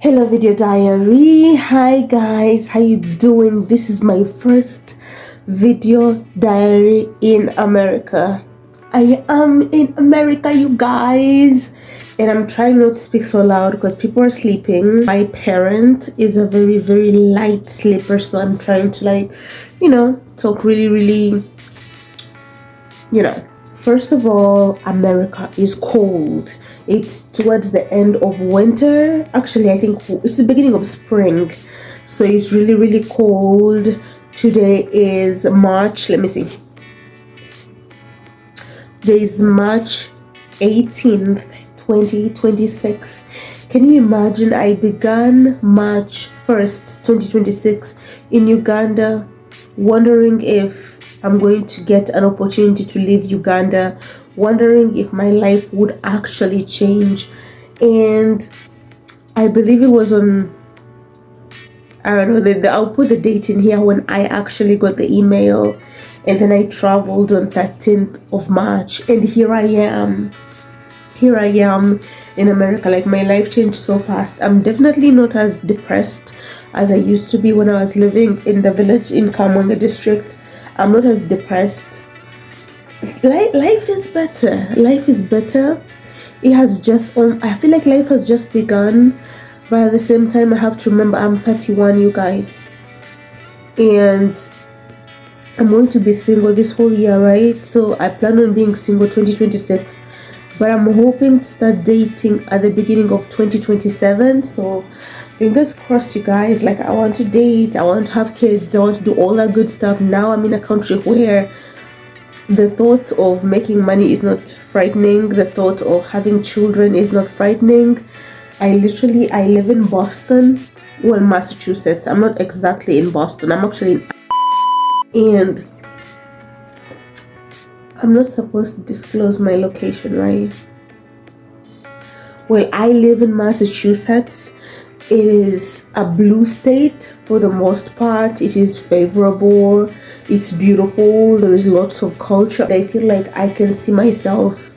Hello video diary. Hi guys, how you doing? This is my first video diary in America. I am in America, you guys, and I'm trying not to speak so loud because people are sleeping. My parent is a very light sleeper, so I'm trying to talk really. First of all, America is cold. It's towards the end of winter. Actually, I think it's the beginning of spring. So it's really cold. Today is March. Let me see. Today is March 18th, 2026. Can you imagine? I began March 1st, 2026 in Uganda, wondering if I'm going to get an opportunity to leave Uganda, wondering if my life would actually change. And I believe it was on, I don't know, I'll put the date in here when I actually got the email. And then I traveled on 13th of March, and here I am in America. Like, my life changed so fast. I'm definitely not as depressed as I used to be when I was living in the village in Kamwanga district. I'm not as depressed. Life is better. It has just I feel like life has just begun, but at the same time I have to remember I'm 31, you guys, and I'm going to be single this whole year, right? So I plan on being single 2026, but I'm hoping to start dating at the beginning of 2027. So fingers crossed, you guys. Like, I want to date, I want to have kids, I want to do all that good stuff. Now I'm in a country where the thought of making money is not frightening, the thought of having children is not frightening. I live in Boston, well, Massachusetts. I'm not exactly in Boston, I'm actually and I'm not supposed to disclose my location, right? Well, I live in Massachusetts. It is a blue state for the most part. It is favorable, it's beautiful, there is lots of culture. I feel like I can see myself,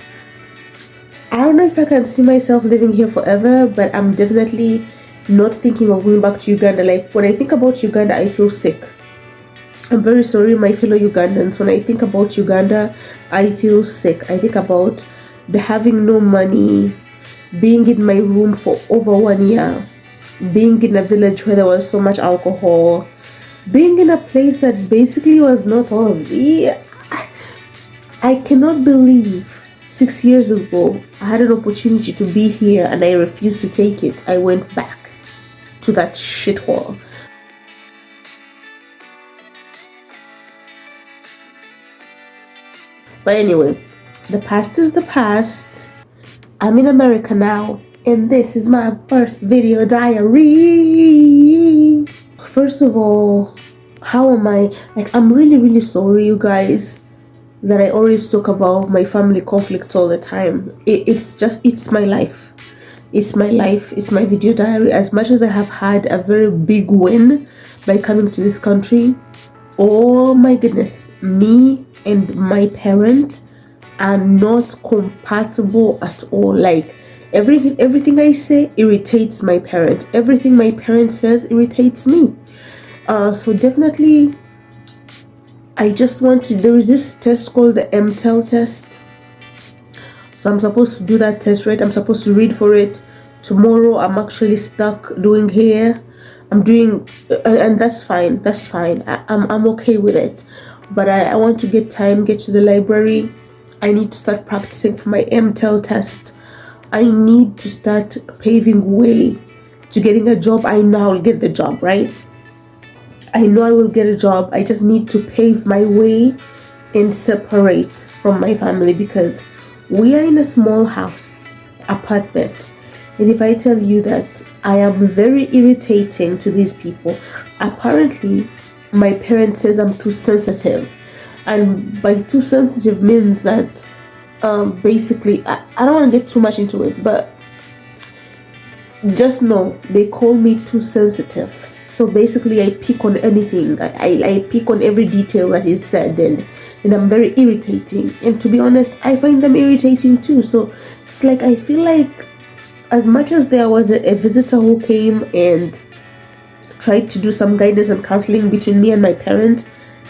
I don't know if I can see myself living here forever, but I'm definitely not thinking of going back to Uganda. Like, when I think about Uganda, I feel sick. I'm very sorry, my fellow Ugandans. When I think about Uganda, I feel sick. I think about the having no money, being in my room for over 1 year, being in a village where there was so much alcohol, being in a place that basically was not all of me. I cannot believe 6 years ago I had an opportunity to be here and I refused to take it. I went back to that shithole. But anyway, the past is the past. I'm in America now, and this is my first video diary. First of all, how am I? Like, I'm really sorry, you guys, that I always talk about my family conflict all the time. It's my life. It's my life. It's my video diary. As much as I have had a very big win by coming to this country, oh my goodness, me and my parent are not compatible at all. Like, everything I say irritates my parent. Everything my parent says irritates me. So definitely, I just want to. There is this test called the MTEL test. So I'm supposed to do that test, right? I'm supposed to read for it. Tomorrow, I'm actually stuck doing hair. I'm doing, and that's fine. That's fine. I'm okay with it. But I want to get to the library. I need to start practicing for my MTEL test. I need to start paving way to getting a job. I know I'll get the job, right? I know I will get a job. I just need to pave my way and separate from my family, because we are in a small house, apartment. And if I tell you that I am very irritating to these people, apparently my parent says I'm too sensitive. And by too sensitive means that basically, I don't want to get too much into it, but just know they call me too sensitive. So basically, I pick on anything. I pick on every detail that is said, and I'm very irritating. And to be honest, I find them irritating too. So it's like, I feel like as much as there was a visitor who came and tried to do some guidance and counseling between me and my parents,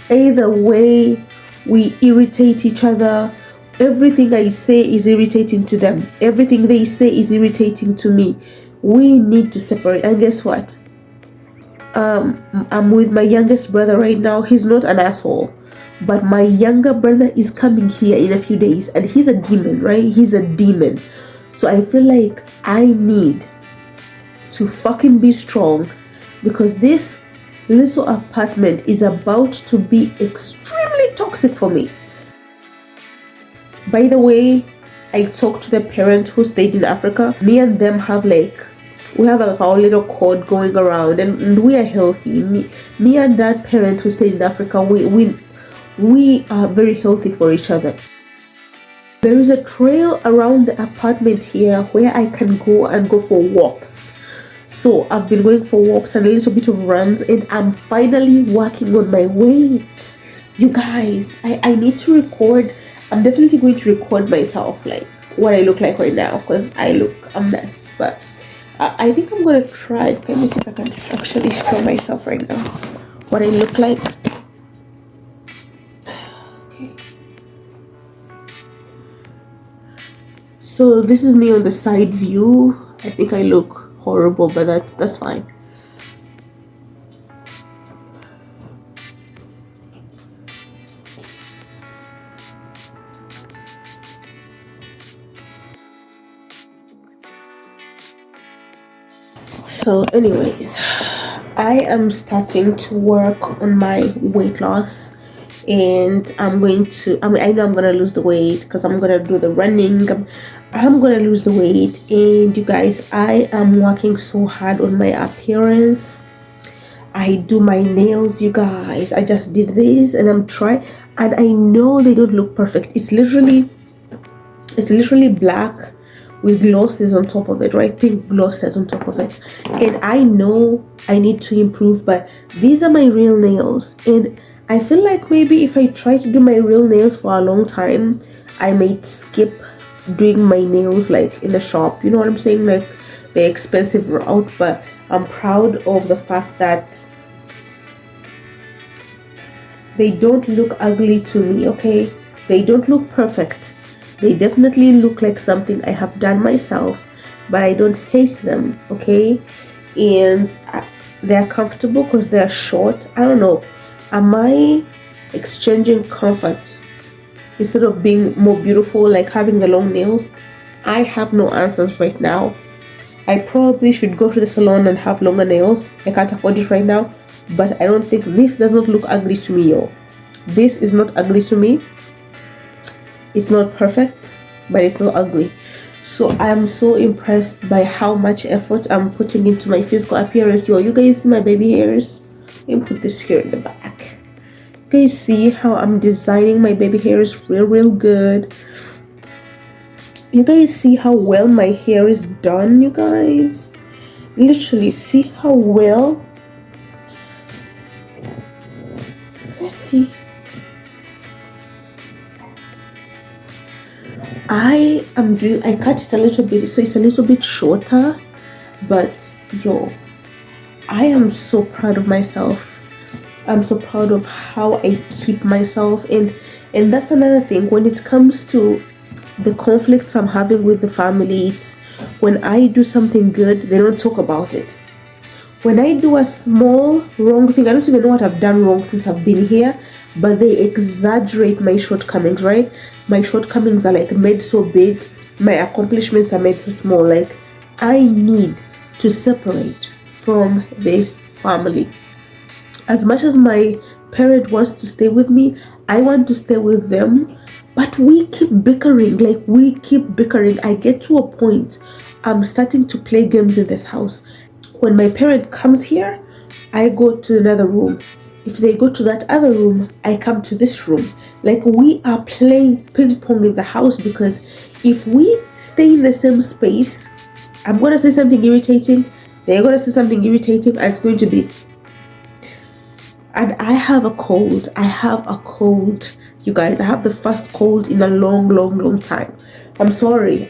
either way, we irritate each other. Everything I say is irritating to them. Everything they say is irritating to me. We need to separate. And guess what? I'm with my youngest brother right now. He's not an asshole, but my younger brother is coming here in a few days, and he's a demon, right? He's a demon. So I feel like I need to fucking be strong, because this little apartment is about to be extremely toxic for me. By the way, I talked to the parent who stayed in Africa. Me and them have we have our little code going around, and we are healthy. Me and that parent who stayed in Africa, we are very healthy for each other. There is a trail around the apartment here where I can go for walks. So I've been going for walks and a little bit of runs, and I'm finally working on my weight. You guys, I need to record. I'm definitely going to record myself, like what I look like right now, because I look a mess. But I think I'm gonna try. Let me see if I can actually show myself right now what I look like. Okay. So this is me on the side view. I think I look horrible, but that's fine. So anyways, I am starting to work on my weight loss, and I know I'm gonna lose the weight because I'm gonna do the running. I'm gonna lose the weight, and you guys, I am working so hard on my appearance. I do my nails, you guys. I just did this, and I'm trying, and I know they don't look perfect. It's literally black with glosses on top of it, right? Pink glosses on top of it. And I know I need to improve, but these are my real nails. And I feel like maybe if I try to do my real nails for a long time, I might skip doing my nails like in the shop. You know what I'm saying? Like the expensive route. But I'm proud of the fact that they don't look ugly to me, okay? They don't look perfect. They definitely look like something I have done myself, but I don't hate them, okay? And they're comfortable because they're short. I don't know. Am I exchanging comfort instead of being more beautiful, like having the long nails? I have no answers right now. I probably should go to the salon and have longer nails. I can't afford it right now, but I don't think this does not look ugly to me, yo. This is not ugly to me. It's not perfect, but it's not ugly. So I'm so impressed by how much effort I'm putting into my physical appearance. Yo, you guys see my baby hairs? Let me put this here in the back. You guys see how I'm designing my baby hairs real good? You guys see how well my hair is done, you guys? Literally, see how well? Let's see. I cut it a little bit, so it's a little bit shorter, but yo, I am so proud of myself. I'm so proud of how I keep myself, and that's another thing when it comes to the conflicts I'm having with the family. It's when I do something good, they don't talk about it. When I do a small wrong thing, I don't even know what I've done wrong since I've been here, but they exaggerate my shortcomings, right? My shortcomings are like made so big, my accomplishments are made so small. Like, I need to separate from this family. As much as my parent wants to stay with me, I want to stay with them, but we keep bickering. I get to a point, I'm starting to play games in this house. When my parent comes here, I go to another room. If they go to that other room, I come to this room. Like, we are playing ping pong in the house, because if we stay in the same space, I'm going to say something irritating, they're going to say something irritating, and it's going to be... And I have a cold. You guys. I have the first cold in a long time. I'm sorry.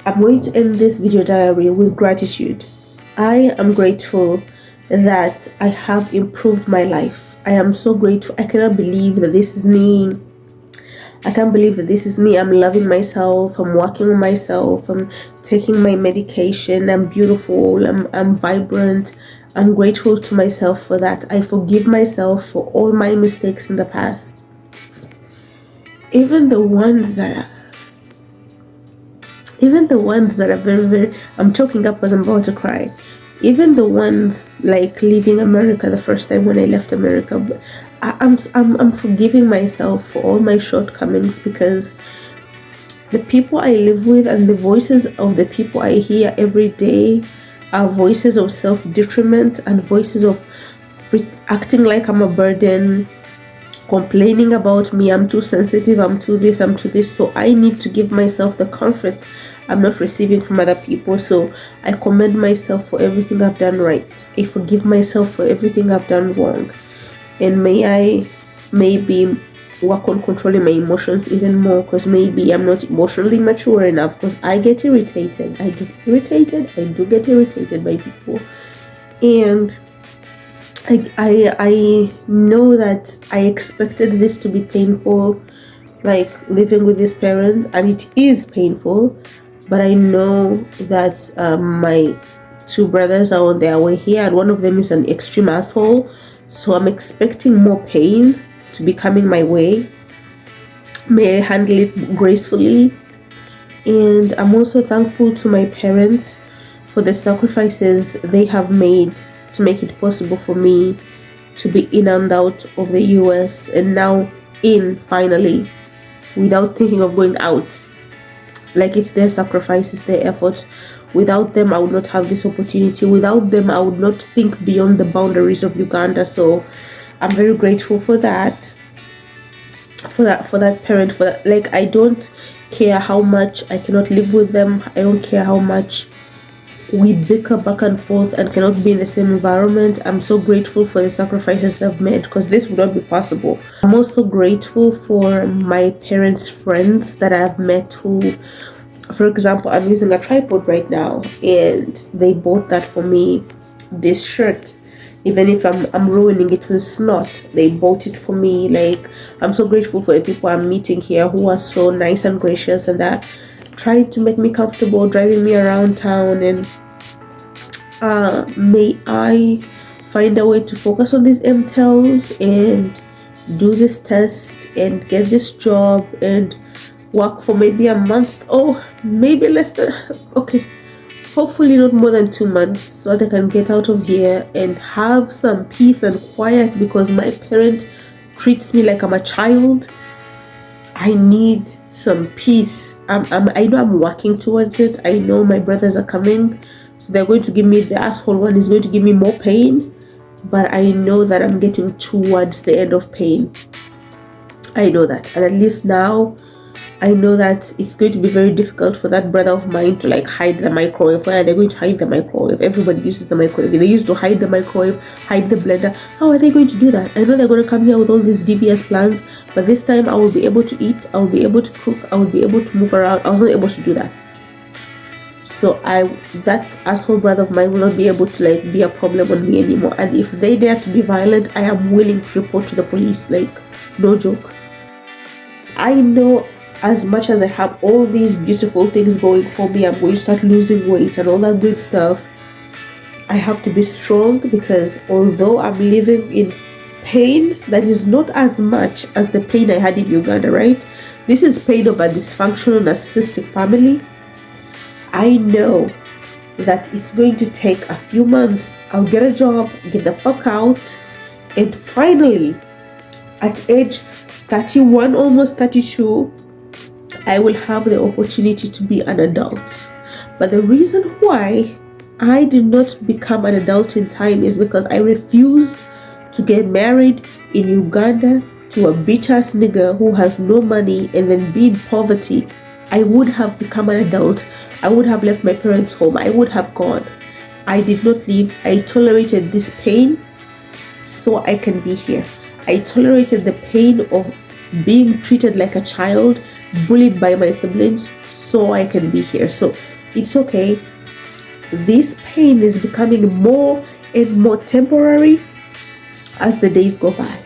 I'm going to end this video diary with gratitude. I am grateful that I have improved my life. I am so grateful. I cannot believe that this is me. I can't believe that this is me. I'm loving myself. I'm working on myself. I'm taking my medication. I'm beautiful. I'm vibrant. I'm grateful to myself for that. I forgive myself for all my mistakes in the past. Even the ones that are very, very, I'm choking up because I'm about to cry. Even the ones like leaving America the first time when I left America, but I'm forgiving myself for all my shortcomings, because the people I live with and the voices of the people I hear every day are voices of self-detriment and voices of acting like I'm a burden, complaining about me. I'm too sensitive, I'm too this, I'm too this. So I need to give myself the comfort I'm not receiving from other people. So I commend myself for everything I've done right. I forgive myself for everything I've done wrong. And may I maybe work on controlling my emotions even more, because maybe I'm not emotionally mature enough, because I get irritated. I do get irritated by people. And I know that I expected this to be painful, like living with this parent, and it is painful, but I know that my two brothers are on their way here, and one of them is an extreme asshole, so I'm expecting more pain to be coming my way. May I handle it gracefully. And I'm also thankful to my parents for the sacrifices they have made to make it possible for me to be in and out of the US, and now in finally, without thinking of going out. Like, it's their sacrifices, their effort. Without them, I would not have this opportunity. Without them, I would not think beyond the boundaries of Uganda. So I'm very grateful for that. For that parent, for that. Like, I don't care how much I cannot live with them. I don't care how much we bicker back and forth and cannot be in the same environment. I'm so grateful for the sacrifices they've made, because this would not be possible. I'm also grateful for my parents' friends that I've met who, for example, I'm using a tripod right now, and they bought that for me. This shirt, even if I'm ruining it with snot, they bought it for me. Like, I'm so grateful for the people I'm meeting here who are so nice and gracious, and that trying to make me comfortable, driving me around town. And may I find a way to focus on these MTELs and do this test and get this job and work for maybe a month, or maybe less than, okay, hopefully not more than 2 months, so that I can get out of here and have some peace and quiet, because my parent treats me like I'm a child. I need some peace. I know I'm working towards it. I know my brothers are coming, so they're going to give me, the asshole one is going to give me more pain, but I know that I'm getting towards the end of pain. I know that, and at least now I know that it's going to be very difficult for that brother of mine to like hide the microwave. Why are they going to hide the microwave? Everybody uses the microwave. They used to hide the microwave, hide the blender. How are they going to do that? I know they're going to come here with all these devious plans, but this time I will be able to eat, I will be able to cook, I will be able to move around. I was not able to do that. So that asshole brother of mine will not be able to like be a problem on me anymore. And if they dare to be violent, I am willing to report to the police. Like, no joke. I know, as much as I have all these beautiful things going for me, I'm going to start losing weight and all that good stuff. I have to be strong, because although I'm living in pain that is not as much as the pain I had in Uganda, right? This is pain of a dysfunctional narcissistic family. I know that it's going to take a few months. I'll get a job, get the fuck out, and finally, at age 31, almost 32, I will have the opportunity to be an adult. But the reason why I did not become an adult in time is because I refused to get married in Uganda to a bitch-ass nigga who has no money and then be in poverty. I would have become an adult. I would have left my parents' home. I would have gone. I did not leave. I tolerated this pain so I can be here. I tolerated the pain of being treated like a child, bullied by my siblings, so I can be here. So It's okay. This pain is becoming more and more temporary as the days go by.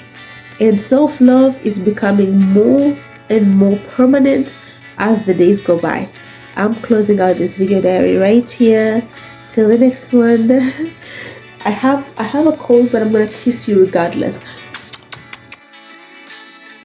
And self-love is becoming more and more permanent as the days go by. I'm closing out this video diary right here. Till the next one. I have a cold, but I'm gonna kiss you regardless.